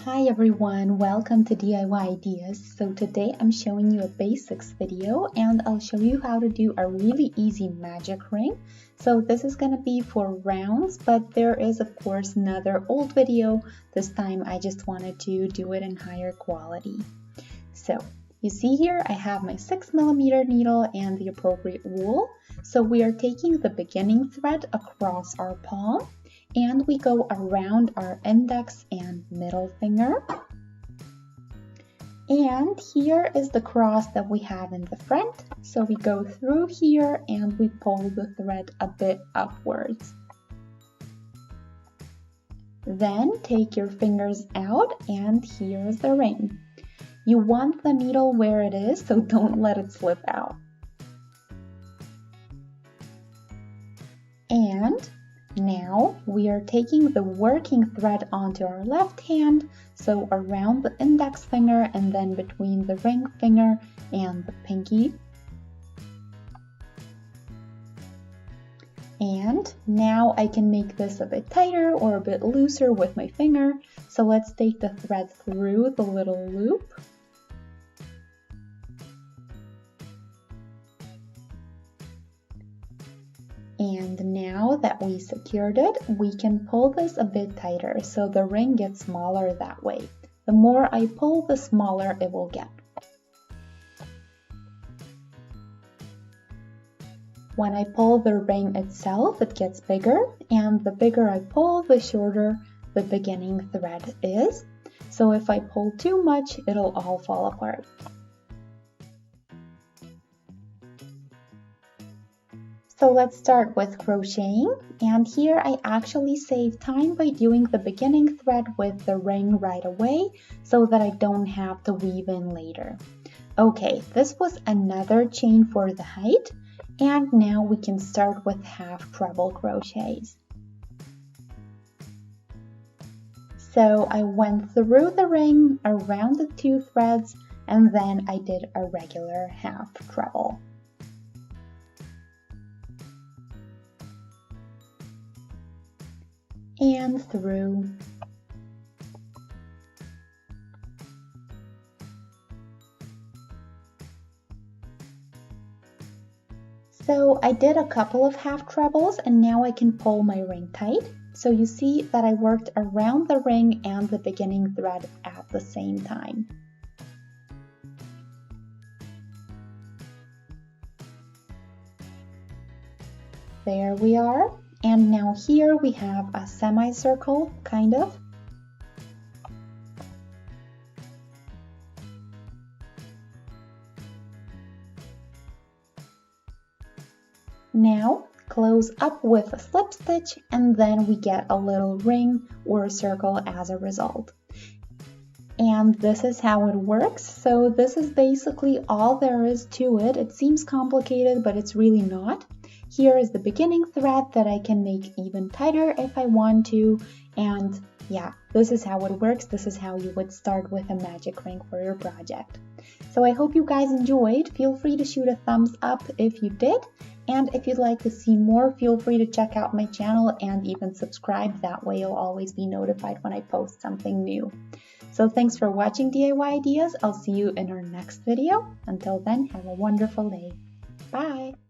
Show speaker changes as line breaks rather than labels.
Hi everyone, welcome to DIY Ideas. So today I'm showing you a basics video and I'll show you how to do a really easy magic ring. So this is going to be for rounds, but there is of course another old video. This time I just wanted to do it in higher quality. So you see here I have my 6mm needle and the appropriate wool. So we are taking the beginning thread across our palm and we go around our index and middle finger. And here is the cross that we have in the front. So we go through here and we pull the thread a bit upwards. Then take your fingers out and here's the ring. You want the needle where it is, so don't let it slip out. And now we are taking the working thread onto our left hand, so around the index finger and then between the ring finger and the pinky. And now I can make this a bit tighter or a bit looser with my finger. So let's take the thread through the little loop. And now that we secured it, we can pull this a bit tighter so the ring gets smaller that way. The more I pull, the smaller it will get. When I pull the ring itself, it gets bigger, and the bigger I pull, the shorter the beginning thread is. So if I pull too much, it'll all fall apart. So let's start with crocheting, and here I actually save time by doing the beginning thread with the ring right away so that I don't have to weave in later. Okay, this was another chain for the height, and now we can start with half treble crochets. So I went through the ring around the two threads and then I did a regular half treble. And through. So I did a couple of half trebles and now I can pull my ring tight. So you see that I worked around the ring and the beginning thread at the same time. There we are. And now here we have a semicircle, kind of. Now close up with a slip stitch and then we get a little ring or a circle as a result. And this is how it works. So this is basically all there is to it. It seems complicated, but it's really not. Here is the beginning thread that I can make even tighter if I want to. And yeah, this is how it works. This is how you would start with a magic ring for your project. So I hope you guys enjoyed. Feel free to shoot a thumbs up if you did. And if you'd like to see more, feel free to check out my channel and even subscribe. That way you'll always be notified when I post something new. So thanks for watching DIY Ideas. I'll see you in our next video. Until then, have a wonderful day. Bye!